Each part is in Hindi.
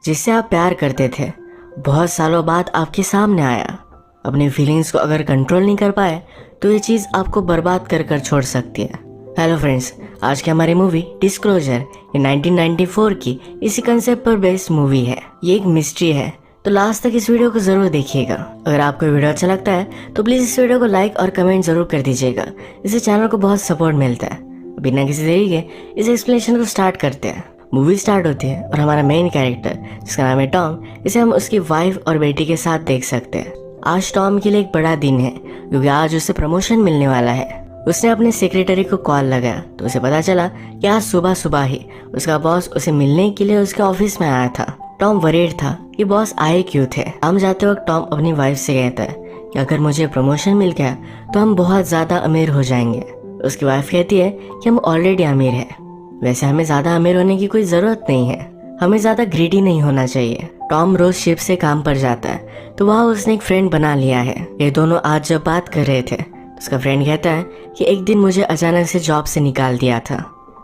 जिससे आप प्यार करते थे बहुत सालों बाद आपके सामने आया। अपनी फीलिंग्स को अगर कंट्रोल नहीं कर पाए तो ये चीज़ आपको बर्बाद कर कर छोड़ सकती है। हेलो फ्रेंड्स, आज की हमारी मूवी डिस्क्लोजर ये 1994 की इसी कंसेप्ट पर बेस्ड मूवी है। ये एक मिस्ट्री है, तो लास्ट तक इस वीडियो को जरूर देखिएगा। अगर आपको वीडियो अच्छा लगता है तो प्लीज इस वीडियो को लाइक और कमेंट जरूर कर दीजिएगा, इससे चैनल को बहुत सपोर्ट मिलता है। बिना किसी देरी के इस एक्सप्लेनेशन को स्टार्ट करते हैं। मूवी स्टार्ट होती है और हमारा मेन कैरेक्टर जिसका नाम है टॉम, इसे हम उसकी वाइफ और बेटी के साथ देख सकते हैं। आज टॉम के लिए एक बड़ा दिन है क्योंकि आज उसे प्रमोशन मिलने वाला है। उसने अपने सेक्रेटरी को कॉल लगाया तो उसे पता चला कि आज सुबह सुबह ही उसका बॉस उसे मिलने के लिए उसके ऑफिस में आया था। टॉम वरीड था कि बॉस आए क्यों थे। काम जाते वक्त टॉम अपनी वाइफ से कहता है कि अगर मुझे प्रमोशन मिल गया तो हम बहुत ज्यादा अमीर हो जाएंगे। उसकी वाइफ कहती है कि हम ऑलरेडी अमीर हैं। वैसे हमें ज्यादा अमीर होने की कोई जरूरत नहीं है, हमें ज्यादा ग्रीडी नहीं होना चाहिए। टॉम रोज शिप से काम पर जाता है तो वहाँ उसने एक फ्रेंड बना लिया है। ये दोनों आज जब बात कर रहे थे उसका फ्रेंड कहता है कि एक दिन मुझे अचानक से जॉब से निकाल दिया था।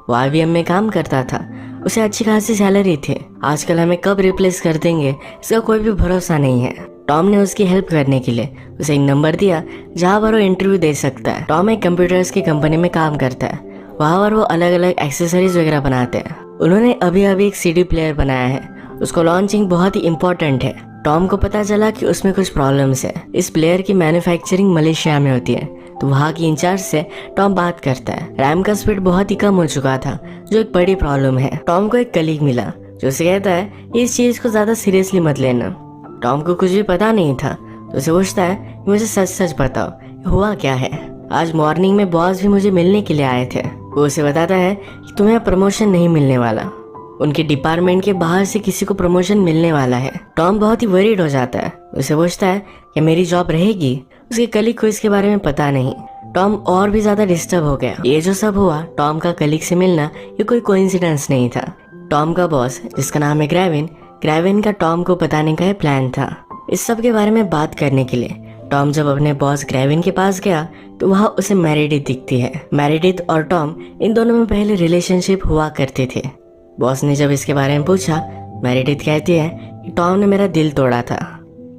वो IBM में काम करता था, उसे अच्छी खासी सैलरी थी। आजकल हमें कब रिप्लेस कर देंगे इसका कोई भी भरोसा नहीं है। टॉम ने उसकी हेल्प करने के लिए उसे एक नंबर दिया जहाँ पर वो इंटरव्यू दे सकता है। टॉम एक कंप्यूटर्स की कंपनी में काम करता है, वहाँ पर वो अलग अलग एक्सेसरीज वगैरह बनाते हैं। उन्होंने अभी अभी एक CD प्लेयर बनाया है, उसको लॉन्चिंग बहुत ही इम्पोर्टेंट है। टॉम को पता चला कि उसमें कुछ प्रॉब्लम्स है। इस प्लेयर की मैन्युफैक्चरिंग मलेशिया में होती है, तो वहाँ की इंचार्ज से टॉम बात करता है। रैम का स्पीड बहुत ही कम हो चुका था जो एक बड़ी प्रॉब्लम है। टॉम को एक कलीग मिला जो उसे कहता है इस चीज को ज्यादा सीरियसली मत लेना। टॉम को कुछ भी पता नहीं था तो उसे पूछता है कि मुझे सच सच बताओ हुआ क्या है। आज मॉर्निंग में बॉस भी मुझे मिलने के लिए आए थे। वो उसे बताता है कि तुम्हें प्रमोशन नहीं मिलने वाला, उनके डिपार्टमेंट के बाहर से किसी को प्रमोशन मिलने वाला है। टॉम बहुत ही वरीड हो जाता है, उसे पूछता है कि मेरी जॉब रहेगी। उसके कलीग को इसके बारे में पता नहीं। टॉम और भी ज्यादा डिस्टर्ब हो गया। ये जो सब हुआ, टॉम का कलीग से मिलना, ये कोई कोइंसिडेंस नहीं था। टॉम का बॉस जिसका नाम है ग्रेविन का टॉम को बताने का प्लान था। इस सब के बारे में बात करने के लिए टॉम जब अपने बॉस ग्रेविन के पास गया तो वहाँ उसे मैरिडिथ दिखती है। मैरिडिथ और टॉम इन दोनों में पहले रिलेशनशिप हुआ करते थे। बॉस ने जब इसके बारे में पूछा, मैरिडिथ कहती है कि टॉम ने मेरा दिल तोड़ा था।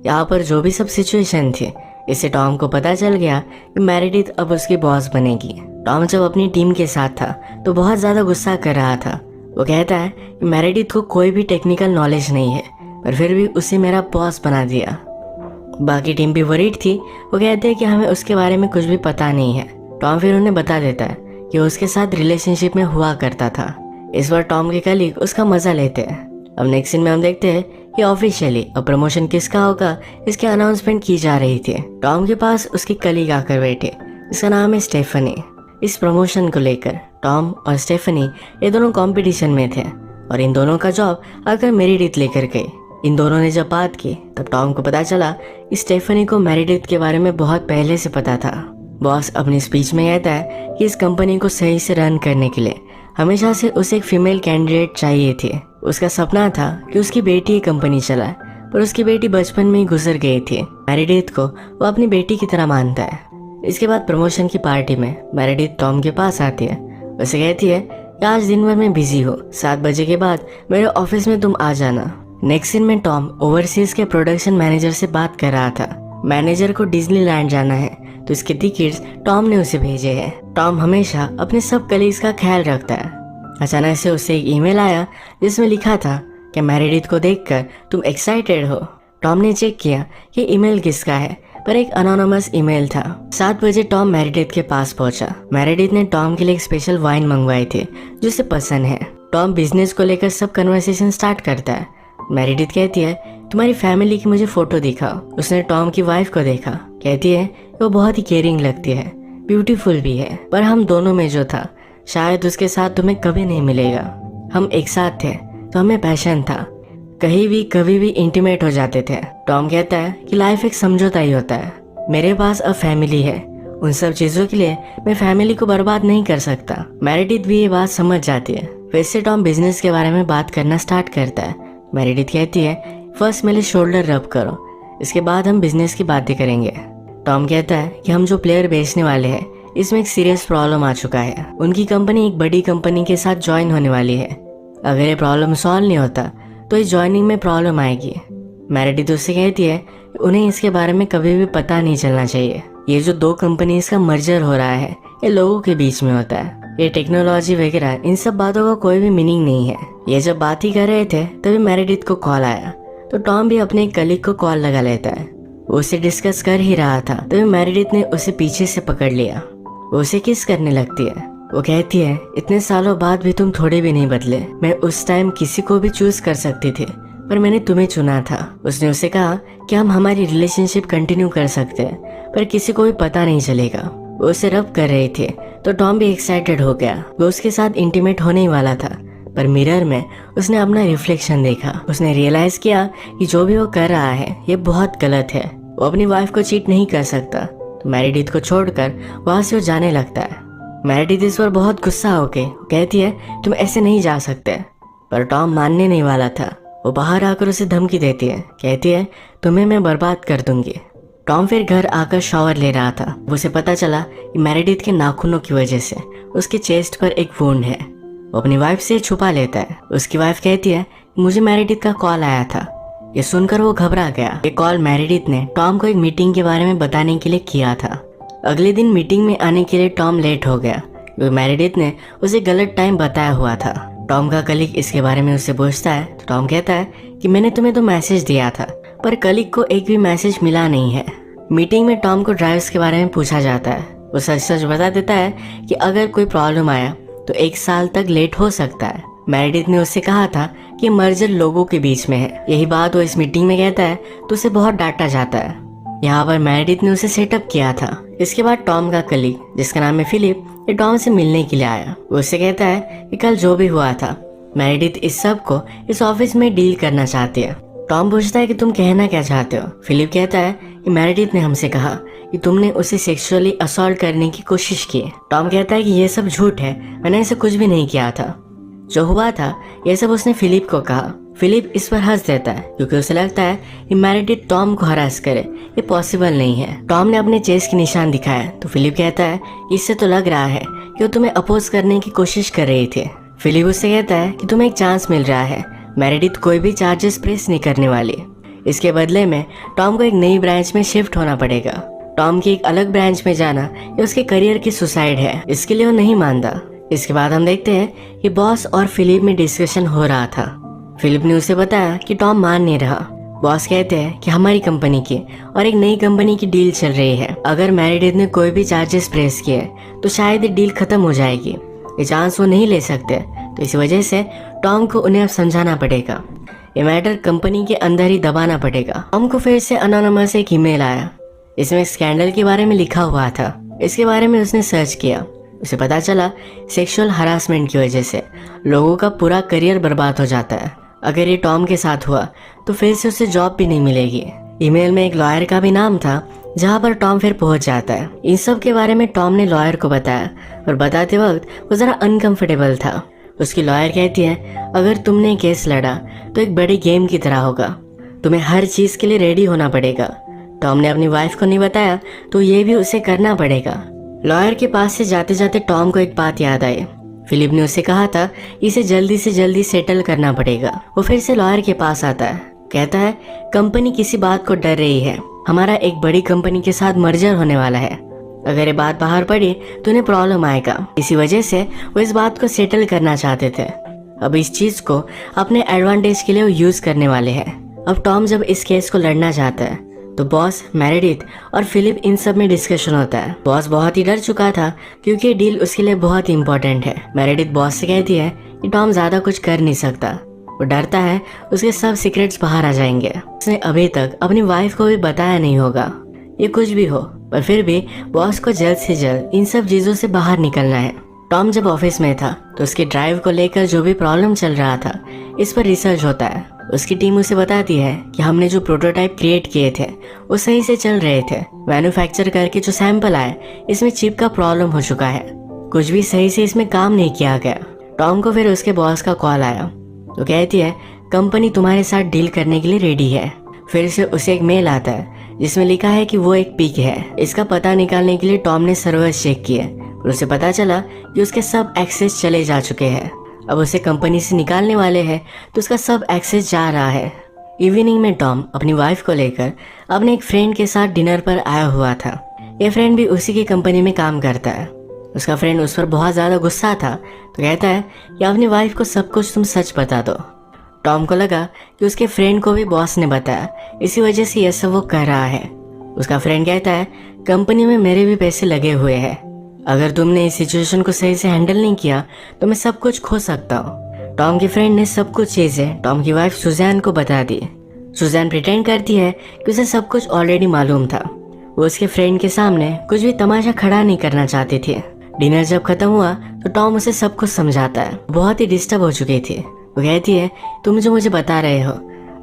यहाँ पर जो भी सब सिचुएशन थी इससे टॉम को पता चल गया कि मैरिडिथ अब उसकी बॉस बनेगी। टॉम जब अपनी टीम के साथ था तो बहुत ज्यादा गुस्सा कर रहा था। वो कहता है कि मैरिडिथ को कोई भी टेक्निकल नॉलेज नहीं है पर फिर भी उसे मेरा बॉस बना दिया। बाकी टीम भी वरीड थी। वो कहते हैं कि हमें उसके बारे में कुछ भी पता नहीं है। टॉम फिर उन्हें बता देता है कि उसके साथ रिलेशनशिप में हुआ करता था। इस बार टॉम के कलीग उसका मजा लेते हैं। अब नेक्स्ट सीन में हम देखते हैं कि ऑफिशियली अब प्रमोशन किसका होगा इसकी अनाउंसमेंट की जा रही थी। टॉम के पास उसकी कलीग आकर बैठे, इसका नाम है स्टेफनी। इस प्रमोशन को लेकर टॉम और स्टेफनी ये दोनों कंपटीशन में थे और इन दोनों का जॉब आकर मैरिडिथ लेकर गई। इन दोनों ने जब बात की तब टॉम को पता चला कि स्टेफनी को मैरिडिथ के बारे में बहुत पहले से पता था। बॉस अपनी स्पीच में कहता है कि इस कंपनी को सही से रन करने के लिए हमेशा से उसे एक फीमेल कैंडिडेट चाहिए थी। उसका सपना था कि उसकी बेटी ये कंपनी चलाए, पर उसकी बेटी बचपन में ही गुजर गई थी। मैरिडिथ को वो अपनी बेटी की तरह मानता है। इसके बाद प्रमोशन की पार्टी में मैरिडिथ टॉम के पास आती है। उसे कहती है कि आज दिन भर मैं बिजी हूँ, 7 बजे के बाद मेरे ऑफिस में तुम आ जाना। नेक्स्ट सीन में टॉम ओवरसीज के प्रोडक्शन मैनेजर से बात कर रहा था। मैनेजर को डिज्नीलैंड जाना है तो इसके टिकट्स टॉम ने उसे भेजे हैं। टॉम हमेशा अपने सब कलीग्स का ख्याल रखता है। अचानक से उसे एक ईमेल आया जिसमें लिखा था कि मैरिडिथ को देखकर तुम एक्साइटेड हो। टॉम ने चेक किया कि ईमेल किसका है, पर एक अनोनिमस ईमेल था। 7 बजे टॉम मैरिडिथ के पास पहुंचा। मैरिडिथ ने टॉम के लिए एक स्पेशल वाइन मंगवाई थी जो उसे पसंद है। टॉम बिजनेस को लेकर सब कन्वर्सेशन स्टार्ट करता है। मैरिडिथ कहती है तुम्हारी फैमिली की मुझे फोटो दिखाओ। उसने टॉम की वाइफ को देखा, कहती है वो बहुत ही केयरिंग लगती है, ब्यूटीफुल भी है, पर हम दोनों में जो था शायद उसके साथ तुम्हें कभी नहीं मिलेगा। हम एक साथ थे तो हमें पैशन था, कहीं भी कभी भी इंटीमेट हो जाते थे। टॉम कहता है कि लाइफ एक समझौता ही होता है। मेरे पास अब फैमिली है, उन सब चीजों के लिए मैं फैमिली को बर्बाद नहीं कर सकता। मैरिडिथ भी ये बात समझ जाती है। वैसे टॉम बिजनेस के बारे में बात करना स्टार्ट करता है। मैरिडिथ कहती है फर्स्ट मेरे शोल्डर रब करो, इसके बाद हम बिजनेस की बातें करेंगे। टॉम कहता है कि हम जो प्लेयर बेचने वाले हैं इसमें एक सीरियस प्रॉब्लम आ चुका है। उनकी कंपनी एक बड़ी कंपनी के साथ ज्वाइन होने वाली है। अगर ये प्रॉब्लम सॉल्व नहीं होता तो इस ज्वाइनिंग में प्रॉब्लम आएगी। मेरेडिथ उससे कहती है उन्हें इसके बारे में कभी भी पता नहीं चलना चाहिए। ये जो दो कंपनीज का मर्जर हो रहा है ये लोगों के बीच में होता है। ये टेक्नोलॉजी वगैरह इन सब बातों का कोई भी मीनिंग नहीं है। ये जब बात ही कर रहे थे तभी मेरेडिथ को कॉल आया, तो टॉम भी अपने कलीग को कॉल लगा लेता है। वो उसे डिस्कस कर ही रहा था तभी मेरेडिथ ने उसे पीछे से पकड़ लिया। वो उसे किस करने लगती है। वो कहती है इतने सालों बाद भी तुम थोड़े भी नहीं बदले। मैं उस टाइम किसी को भी चूज कर सकती थी पर मैंने तुम्हें चुना था। उसने उसे कहा कि हम हमारी रिलेशनशिप कंटिन्यू कर सकते हैं पर किसी को भी पता नहीं चलेगा। वो उसे रब कर रही थी तो टॉम भी एक्साइटेड हो गया। वो उसके साथ इंटीमेट होने ही वाला था पर मिरर में उसने अपना रिफ्लेक्शन देखा। उसने रियलाइज किया कि जो भी वो कर रहा है ये बहुत गलत है। वो अपनी वाइफ को चीट नहीं कर सकता, तो मेरेडिथ को छोड़कर वहां से वो जाने लगता है। मेरेडिथ इस पर बहुत गुस्सा होके कहती है तुम ऐसे नहीं जा सकते, पर टॉम मानने नहीं वाला था। वो बाहर आकर उसे धमकी देती है, कहती है तुम्हें मैं बर्बाद कर दूंगी। टॉम फिर घर आकर शॉवर ले रहा था। उसे पता चला कि मेरेडिथ के नाखूनों की वजह से उसके चेस्ट पर एक वुंड है। वो अपनी वाइफ से छुपा लेता है। उसकी वाइफ कहती है मुझे मेरेडिथ का कॉल आया था। ये सुनकर वो घबरा गया। ये कॉल मेरेडिथ ने टॉम को एक मीटिंग के बारे में बताने के लिए किया था। अगले दिन मीटिंग में आने के लिए टॉम लेट हो गया क्योंकि मेरेडिथ ने उसे गलत टाइम बताया हुआ था। टॉम का कलीग इसके बारे में उससे पूछता है तो टॉम कहता है कि मैंने तुम्हें तो मैसेज दिया था पर कलीग को एक भी मैसेज मिला नहीं है। मीटिंग में टॉम को ड्राइव्स के बारे में पूछा जाता है। वो सच सच बता देता है कि अगर कोई प्रॉब्लम आया तो 1 साल तक लेट हो सकता है। मेरेडिथ ने उससे कहा था कि मर्जर लोगों के बीच में है। यही बात वो इस मीटिंग में कहता है तो उसे बहुत डांटा जाता है। यहाँ पर मेरेडिथ ने उसे सेटअप किया था। इसके बाद टॉम का कलीग जिसका नाम है फिलिप, ये टॉम से मिलने के लिए आया। वो उससे कहता है कि कल जो भी हुआ था मेरेडिथ इस सब को इस ऑफिस में डील करना चाहती है। टॉम पूछता है कि तुम कहना क्या चाहते हो। फिलिप कहता है कि मेरेडिथ ने हमसे कहा कि तुमने उसे सेक्सुअली असॉल्ट करने की कोशिश की। टॉम कहता है कि ये सब झूठ है, मैंने ऐसा कुछ भी नहीं किया था। जो हुआ था ये सब उसने फिलिप को कहा। फिलिप इस पर हंस देता है क्योंकि उसे लगता है कि मेरेडिथ टॉम को हरास करे ये पॉसिबल नहीं है। टॉम ने अपने चेस्ट के निशान दिखाया तो फिलिप कहता है इससे तो लग रहा है कि वो तुम्हें अपोज करने की कोशिश कर रही थी। फिलिप उससे कहता है कि तुम्हें एक चांस मिल रहा है, मेरेडिथ कोई भी चार्जेस प्रेस नहीं करने वाली। इसके बदले में टॉम को एक नई ब्रांच में शिफ्ट होना पड़ेगा। टॉम की एक अलग ब्रांच में जाना ये उसके करियर की सुसाइड है, इसके लिए वो नहीं मानता। इसके बाद हम देखते हैं कि बॉस और फिलिप में डिस्कशन हो रहा था। फिलिप ने उसे बताया कि टॉम मान नहीं रहा। बॉस कहते हैं कि हमारी कंपनी की और एक नई कंपनी की डील चल रही है। अगर मेरेडिथ ने कोई भी चार्जेस प्रेस किए तो शायद ये डील खत्म हो जाएगी। ये चांस वो नहीं ले सकते, तो इस वजह से टॉम को उन्हें अब समझाना पड़ेगा। ये मैटर कंपनी के अंदर ही दबाना पड़ेगा। टॉम को फिर से अनोनिमस एक ईमेल आया। इसमें स्कैंडल के बारे में लिखा हुआ था। इसके बारे में उसने सर्च किया। उसे पता चला सेक्सुअल हरासमेंट की वजह से लोगों का पूरा करियर बर्बाद हो जाता है। अगर ये टॉम के साथ हुआ तो फिर से उसे जॉब भी नहीं मिलेगी। ईमेल में एक लॉयर का भी नाम था जहाँ पर टॉम फिर पहुंच जाता है। इन सब के बारे में टॉम ने लॉयर को बताया और बताते वक्त वो जरा अनकंफर्टेबल था। उसकी लॉयर कहती है अगर तुमने केस लड़ा तो एक बड़ी गेम की तरह होगा, तुम्हें हर चीज के लिए रेडी होना पड़ेगा। टॉम ने अपनी वाइफ को नहीं बताया तो ये भी उसे करना पड़ेगा। लॉयर के पास से जाते जाते टॉम को एक बात याद आई। फिलिप ने उसे कहा था इसे जल्दी से जल्दी सेटल करना पड़ेगा। वो फिर से लॉयर के पास आता है, कहता है कंपनी किसी बात को डर रही है, हमारा एक बड़ी कंपनी के साथ मर्जर होने वाला है। अगर ये बात बाहर पड़ी तो उन्हें प्रॉब्लम आएगा। इसी वजह से वो इस बात को सेटल करना चाहते थे। अब इस चीज को अपने एडवांटेज के लिए वो यूज करने वाले हैं। अब टॉम जब इस केस को लड़ना चाहता है तो बॉस, मेरेडिथ और फिलिप इन सब में डिस्कशन होता है। बॉस बहुत ही डर चुका था क्योंकि डील उसके लिए बहुत ही इंपॉर्टेंट है। मेरेडिथ बॉस से कहती है कि टॉम ज्यादा कुछ कर नहीं सकता। वो डरता है उसके सब सीक्रेट्स बाहर आ जाएंगे। उसने अभी तक अपनी वाइफ को भी बताया नहीं होगा। ये कुछ भी हो पर फिर भी बॉस को जल्द से जल्द इन सब चीजों से बाहर निकलना है। टॉम जब ऑफिस में था तो उसकी ड्राइव को लेकर जो भी प्रॉब्लम चल रहा था इस पर रिसर्च होता है। उसकी टीम उसे बताती है कि हमने जो प्रोटोटाइप क्रिएट किए थे वो सही से चल रहे थे। मैन्युफैक्चर करके जो सैंपल आए इसमें चिप का प्रॉब्लम हो चुका है, कुछ भी सही से इसमें काम नहीं किया गया। टॉम को फिर उसके बॉस का कॉल आया तो कहती है कंपनी तुम्हारे साथ डील करने के लिए रेडी है। फिर से उसे एक मेल आता है जिसमें लिखा है कि वो एक पिग है। इसका पता निकालने के लिए टॉम ने सर्वर्स चेक किए और उसे पता चला कि उसके सब एक्सेस चले जा चुके हैं। अब उसे कंपनी से निकालने वाले हैं तो उसका सब एक्सेस जा रहा है। इवनिंग में टॉम अपनी वाइफ को लेकर अपने एक फ्रेंड के साथ डिनर पर आया हुआ था। ये फ्रेंड भी उसी की कंपनी में काम करता है। उसका फ्रेंड उस पर बहुत ज़्यादा गुस्सा था तो कहता है कि अपनी वाइफ को सब कुछ तुम सच बता दो। टॉम को लगा कि उसके फ्रेंड को भी बॉस ने बताया, इसी वजह से यह सब वो कर रहा है। उसका फ्रेंड कहता है कंपनी में मेरे भी पैसे लगे हुए हैं, अगर तुमने इस सिचुएशन को सही से हैंडल नहीं किया तो मैं सब कुछ खो सकता हूँ। टॉम की फ्रेंड ने सब कुछ चीज़ें टॉम की वाइफ सुजैन को बता दी। सुजैन प्रिटेंड करती है कि उसे सब कुछ ऑलरेडी मालूम था। वो उसके फ्रेंड के सामने कुछ भी तमाशा खड़ा नहीं करना चाहती थी। डिनर जब खत्म हुआ तो टॉम उसे सब कुछ समझाता है। बहुत ही डिस्टर्ब हो चुकी थी। वो कहती है तुम जो मुझे बता रहे हो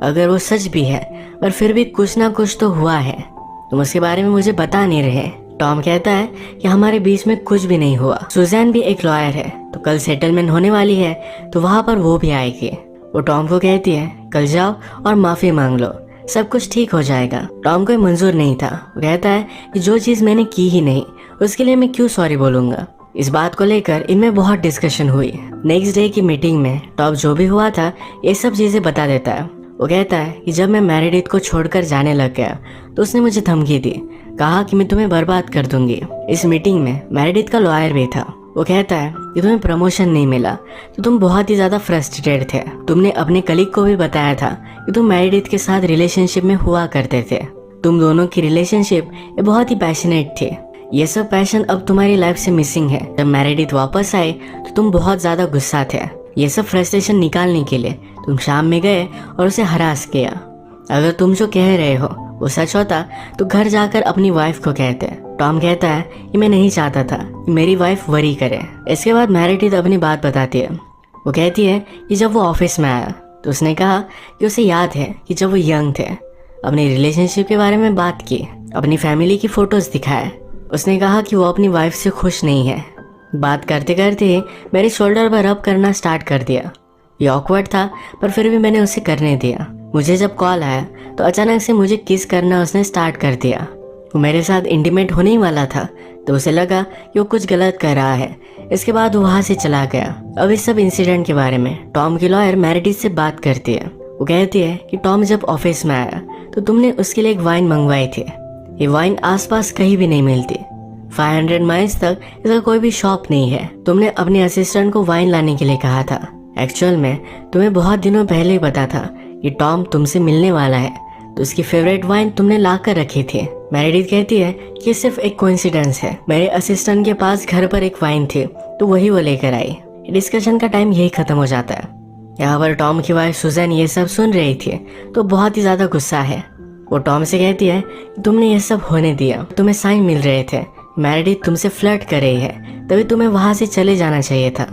अगर वो सच भी है पर फिर भी कुछ ना कुछ तो हुआ है, तुम उसके बारे में मुझे बता नहीं रहे। टॉम कहता है कि हमारे बीच में कुछ भी नहीं हुआ। सुजैन भी एक लॉयर है तो कल सेटलमेंट होने वाली है तो वहाँ पर वो भी आएगी। वो टॉम को कहती है कल जाओ और माफ़ी मांग लो, सब कुछ ठीक हो जाएगा। टॉम को मंजूर नहीं था। वो कहता है कि जो चीज़ मैंने की ही नहीं उसके लिए मैं क्यों सॉरी बोलूँगा। इस बात को लेकर इनमें बहुत डिस्कशन हुई। नेक्स्ट डे की मीटिंग में टॉम जो भी हुआ था ये सब चीज़ें बता देता है। वो कहता है कि जब मैं मेरेडिथ को छोड़कर जाने लग गया तो उसने मुझे धमकी दी, कहा कि मैं तुम्हें बर्बाद कर दूंगी। इस मीटिंग में मेरेडिथ का लॉयर भी था। वो कहता है कि तुम्हें प्रमोशन नहीं मिला तो तुम बहुत ही ज़्यादा फ्रस्ट्रेटेड थे। तुमने अपने कलीग को भी बताया था कि तुम मेरेडिथ के साथ रिलेशनशिप में हुआ करते थे। तुम दोनों की रिलेशनशिप बहुत ही पैशनेट थी। ये सब पैशन अब तुम्हारी लाइफ से मिसिंग है। जब मेरेडिथ वापस आए तो तुम बहुत ज़्यादा गुस्सा थे। ये सब फ्रस्ट्रेशन निकालने के लिए तुम शाम में गए और उसे हरास किया। अगर तुम जो कह रहे हो वो सच होता तो घर जाकर अपनी वाइफ को कहते। टॉम कहता है कि मैं नहीं चाहता था कि मेरी वाइफ वरी करे। इसके बाद मेरेडिथ अपनी बात बताती है। वो कहती है कि जब वो ऑफिस में आया तो उसने कहा कि उसे याद है कि जब वो यंग थे अपनी रिलेशनशिप के बारे में बात की, अपनी फैमिली की फोटोज दिखाए। उसने कहा कि वो अपनी वाइफ से खुश नहीं है। बात करते करते ही मेरे शोल्डर पर रब करना स्टार्ट कर दिया। ये ऑकवर्ड था पर फिर भी मैंने उसे करने दिया। मुझे जब कॉल आया तो अचानक से मुझे किस करना उसने स्टार्ट कर दिया। वो मेरे साथ इंटीमेट होने ही वाला था तो उसे लगा कि वो कुछ गलत कर रहा है। इसके बाद वो वहाँ से चला गया। अब इस सब इंसिडेंट के बारे में टॉम की लॉयर मेरेडिथ से बात करती है। वो कहती है कि टॉम जब ऑफिस में आया तो तुमने उसके लिए एक वाइन मंगवाई थी। ये वाइन आसपास कहीं भी नहीं मिलती। 500 माइल्स तक इसका कोई भी शॉप नहीं है। तुमने अपने असिस्टेंट को वाइन लाने के लिए कहा था। एक्चुअल में तुम्हें बहुत दिनों पहले ही पता था कि टॉम तुमसे मिलने वाला है तो उसकी फेवरेट वाइन तुमने ला कर रखी थी। मेरेडिथ कहती है कि सिर्फ एक कोइंसिडेंस है। मेरे असिस्टेंट के पास घर पर एक वाइन थी तो वही वो लेकर आई। डिस्कशन का टाइम यही खत्म हो जाता है। यहाँ पर टॉम की वाइफ सुजैन ये सब सुन रही थी तो बहुत ही ज्यादा गुस्सा है। वो टॉम से कहती है कि तुमने ये सब होने दिया, तुम्हें साइन मिल रहे थे, मेरेडिथ तुमसे फ्लर्ट कर रही है, तभी तुम्हें वहाँ से चले जाना चाहिए था।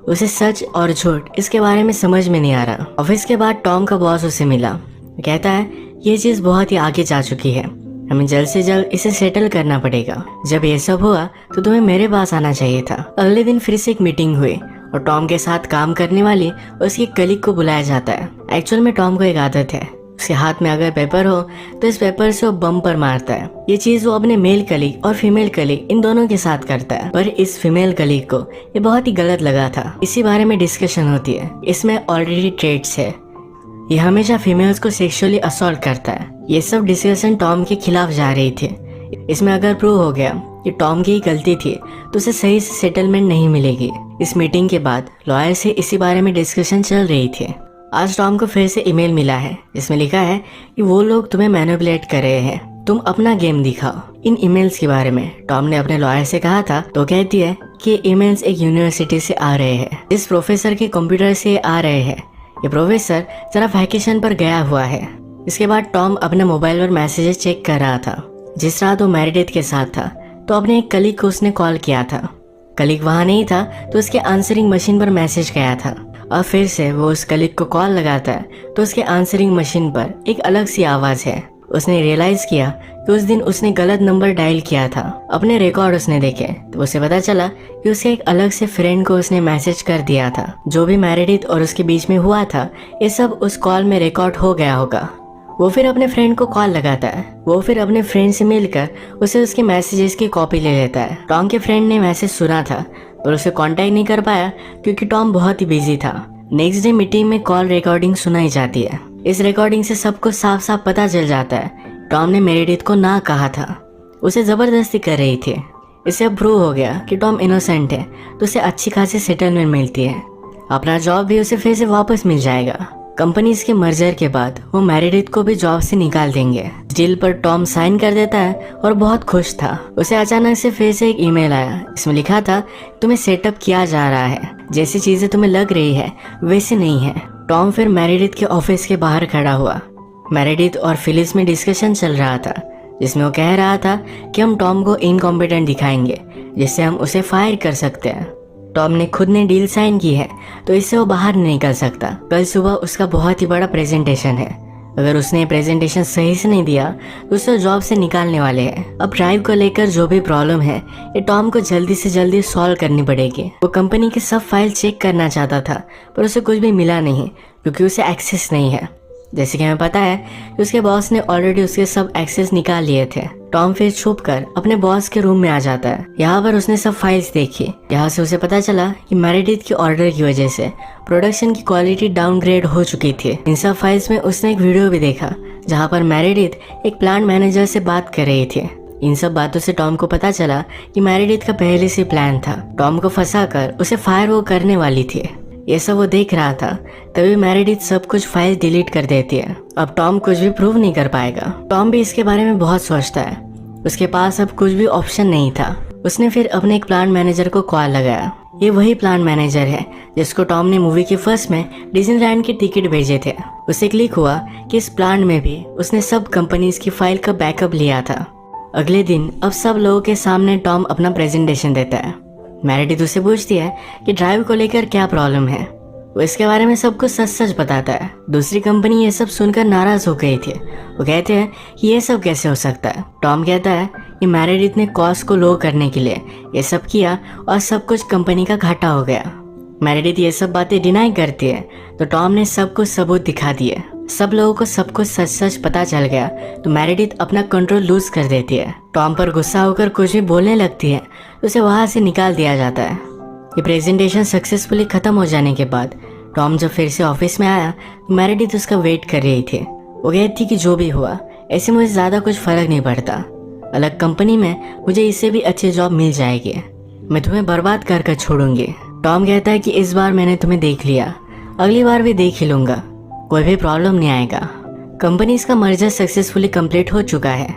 उसे सच और झूठ इसके बारे में समझ में नहीं आ रहा। ऑफिस के बाद टॉम का बॉस उसे मिला। कहता है ये चीज़ बहुत ही आगे जा चुकी है, हमें जल्द से जल्द इसे सेटल करना पड़ेगा। जब ये सब हुआ तो तुम्हें मेरे पास आना चाहिए था। अगले दिन फिर से एक मीटिंग हुई और टॉम के साथ काम करने वाली उसकी कलीग को बुलाया जाता है। एक्चुअल में टॉम को एक आदत है, उसके हाथ में अगर पेपर हो तो इस पेपर से वो बम पर मारता है। ये चीज वो अपने मेल कलीग और फीमेल कलीग इन दोनों के साथ करता है। पर इस फीमेल कलीग को ये बहुत ही गलत लगा था। इसी बारे में डिस्कशन होती है। इसमें ऑलरेडी ट्रेट्स है, ये हमेशा फीमेल्स को सेक्सुअली असॉल्ट करता है। ये सब डिस्कशन टॉम के खिलाफ जा रही थी। इसमें अगर प्रूव हो गया कि टॉम की ही गलती थी तो उसे सही से सेटलमेंट नहीं मिलेगी। इस मीटिंग के बाद लॉयर से इसी बारे में डिस्कशन चल रही थी। आज टॉम को फिर से ईमेल मिला है जिसमें लिखा है कि वो लोग तुम्हें मैनिपुलेट कर रहे हैं, तुम अपना गेम दिखाओ। इन ईमेल्स के बारे में टॉम ने अपने लॉयर से कहा था तो कहती है कि ईमेल्स एक यूनिवर्सिटी से आ रहे हैं, इस प्रोफेसर के कंप्यूटर से आ रहे हैं। ये प्रोफेसर जरा वैकेशन पर गया हुआ है। इसके बाद टॉम अपने मोबाइल पर मैसेजेस चेक कर रहा था। जिस रात वो मेरेडिथ के साथ था तो अपने एक कलीग को उसने कॉल किया था। कलीग वहाँ नहीं था तो उसके आंसरिंग मशीन पर मैसेज गया था। और फिर से वो उस कलीग को कॉल लगाता है तो उसके आंसरिंग मशीन पर एक अलग सी आवाज़ है। उसने रियलाइज किया कि उस दिन उसने गलत नंबर डायल किया था। अपने रिकॉर्ड उसने देखे तो उसे पता चला कि उसके एक अलग से फ्रेंड को उसने मैसेज कर दिया था। जो भी मेरेडिथ और उसके बीच में हुआ था ये सब उस कॉल में रिकॉर्ड हो गया होगा। वो फिर अपने फ्रेंड को कॉल लगाता है। वो फिर अपने फ्रेंड से मिलकर उसे उसके मैसेजेस की कॉपी ले लेता है। टॉम के फ्रेंड ने मैसेज सुना था पर उसे कांटेक्ट नहीं कर पाया क्योंकि टॉम बहुत ही बिजी था। नेक्स्ट डे मीटिंग में कॉल रिकॉर्डिंग सुनाई जाती है। इस रिकॉर्डिंग से सबको साफ साफ पता चल जाता है टॉम ने मेरेडिथ को ना कहा था, उसे जबरदस्ती कर रही थी। इससे अब प्रूव हो गया कि टॉम इनोसेंट है, तो उसे अच्छी खासी सेटलमेंट मिलती है। अपना जॉब भी उसे फिर से वापस मिल जाएगा। कंपनीज के मर्जर के बाद वो मेरेडिथ को भी जॉब से निकाल देंगे। डील पर टॉम साइन कर देता है और बहुत खुश था। उसे अचानक से फिर से एक ईमेल आया। इसमें लिखा था तुम्हें सेटअप किया जा रहा है, जैसी चीजें तुम्हें लग रही है वैसे नहीं है। टॉम फिर मेरेडिथ के ऑफिस के बाहर खड़ा हुआ। मेरेडिथ और फिलिस में डिस्कशन चल रहा था, जिसमें वो कह रहा था कि हम टॉम को इनकॉम्पिटेंट दिखाएंगे जिससे हम उसे फायर कर सकते हैं। टॉम ने खुद ने डील साइन की है तो इससे वो बाहर नहीं निकल सकता। कल सुबह उसका बहुत ही बड़ा प्रेजेंटेशन है। अगर उसने प्रेजेंटेशन सही से नहीं दिया तो उसे जॉब से निकालने वाले हैं। अब ड्राइव को लेकर जो भी प्रॉब्लम है ये टॉम को जल्दी से जल्दी सॉल्व करनी पड़ेगी। वो कंपनी के सब फाइल चेक करना चाहता था पर उसे कुछ भी मिला नहीं क्योंकि उसे एक्सेस नहीं है। जैसे कि हमें पता है कि उसके बॉस ने ऑलरेडी उसके सब एक्सेस निकाल लिए थे। टॉम फिर छुप कर अपने बॉस के रूम में आ जाता है। यहाँ पर उसने सब फाइल्स देखी। यहाँ से उसे पता चला कि मेरेडिथ के ऑर्डर की वजह से प्रोडक्शन की क्वालिटी डाउनग्रेड हो चुकी थी। इन सब फाइल्स में उसने एक वीडियो भी देखा जहाँ पर मेरेडिथ एक प्लांट मैनेजर से बात कर रही थी। इन सब बातों से टॉम को पता चला कि मेरेडिथ का पहले से प्लान था। टॉम को फंसाकर उसे फायर वो करने वाली थी। ये सब वो देख रहा था, तभी मेरेडिथ सब कुछ फाइल डिलीट कर देती है। अब टॉम कुछ भी प्रूव नहीं कर पाएगा। टॉम भी इसके बारे में बहुत सोचता है। उसके पास अब कुछ भी ऑप्शन नहीं था। उसने फिर अपने एक प्लांट मैनेजर को कॉल लगाया। ये वही प्लांट मैनेजर है जिसको टॉम ने मूवी के फर्स्ट में डिज्नीलैंड के टिकट भेजे थे। उसे क्लिक हुआ कि इस प्लांट में भी उसने सब कंपनीज की फाइल का बैकअप लिया था। अगले दिन अब सब लोगों के सामने टॉम अपना प्रेजेंटेशन देता है। मेरेडिथ उसे पूछती है कि ड्राइव को लेकर क्या प्रॉब्लम है। वो इसके बारे में सब कुछ सच सच बताता है। दूसरी कंपनी ये सब सुनकर नाराज हो गई थी। वो कहते हैं कि ये सब कैसे हो सकता है। टॉम कहता है कि मेरेडिथ ने कॉस्ट को लो करने के लिए ये सब किया और सब कुछ कंपनी का घाटा हो गया। मेरेडिथ ये सब बातें डिनाई करती है तो टॉम ने सब कुछ सबूत दिखा दिए। सब लोगों को सब कुछ सच सच पता चल गया तो मेरेडिथ अपना कंट्रोल लूज कर देती है। टॉम पर गुस्सा होकर कुछ भी बोलने लगती है तो उसे वहां से निकाल दिया जाता है। ये प्रेजेंटेशन सक्सेसफुली खत्म हो जाने के बाद टॉम जब फिर से ऑफिस में आया तो मेरेडिथ उसका वेट कर रही थी। वो कहती कि जो भी हुआ ऐसे मुझे ज़्यादा कुछ फर्क नहीं पड़ता। अलग कंपनी में मुझे इससे भी अच्छी जॉब मिल जाएगी। मैं तुम्हें बर्बाद कर कर छोड़ूंगी। टॉम कहता है कि इस बार मैंने तुम्हें देख लिया, अगली बार भी देख ही लूंगा, कोई भी प्रॉब्लम नहीं आएगा। कंपनी का मर्जर सक्सेसफुली कंप्लीट हो चुका है।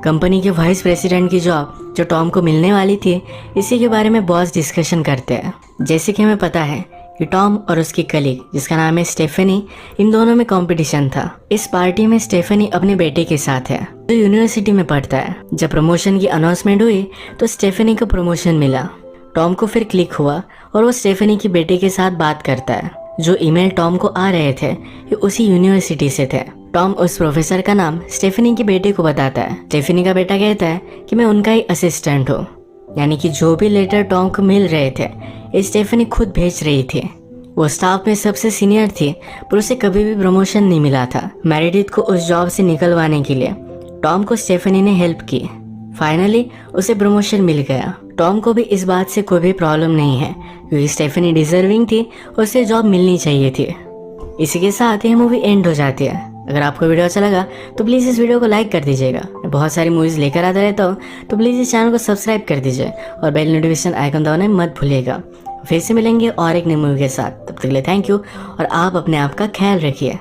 कंपनी के वाइस प्रेसिडेंट की जॉब जो टॉम को मिलने वाली थी, इसी के बारे में बॉस डिस्कशन करते हैं। जैसे कि हमें पता है कि टॉम और उसकी कलीग जिसका नाम है स्टेफनी, इन दोनों में कंपटीशन था। इस पार्टी में स्टेफनी अपने बेटे के साथ है जो यूनिवर्सिटी में पढ़ता है। जब प्रमोशन की अनाउंसमेंट हुई तो स्टेफनी को प्रमोशन मिला। टॉम को फिर क्लिक हुआ और वो स्टेफनी के बेटे के साथ बात करता है। जो ईमेल टॉम को आ रहे थे ये उसी यूनिवर्सिटी से थे। टॉम उस प्रोफेसर का नाम स्टेफनी के बेटे को बताता है। स्टेफनी का बेटा कहता है कि मैं उनका ही असिस्टेंट हूँ, यानी कि जो भी लेटर टॉम को मिल रहे थे ये स्टेफनी खुद भेज रही थी। वो स्टाफ में सबसे सीनियर थी पर उसे कभी भी प्रमोशन नहीं मिला था। मेरेडिथ को उस जॉब से निकलवाने के लिए टॉम को स्टेफनी ने हेल्प की। फाइनली उसे प्रमोशन मिल गया। टॉम को भी इस बात से कोई भी प्रॉब्लम नहीं है क्योंकि स्टेफनी डिजर्विंग थी, उसे जॉब मिलनी चाहिए थी। इसी के साथ ये मूवी एंड हो जाती है। अगर आपको वीडियो अच्छा लगा तो प्लीज़ इस वीडियो को लाइक कर दीजिएगा। मैं बहुत सारी मूवीज़ लेकर आता रहता हूँ तो प्लीज़ इस चैनल को सब्सक्राइब कर दीजिए और बेल नोटिफिकेशन आइकन दबाना मत भूलिएगा। फिर से मिलेंगे और एक नई मूवी के साथ। तब तक के लिए थैंक यू और आप अपने आप का ख्याल रखिए।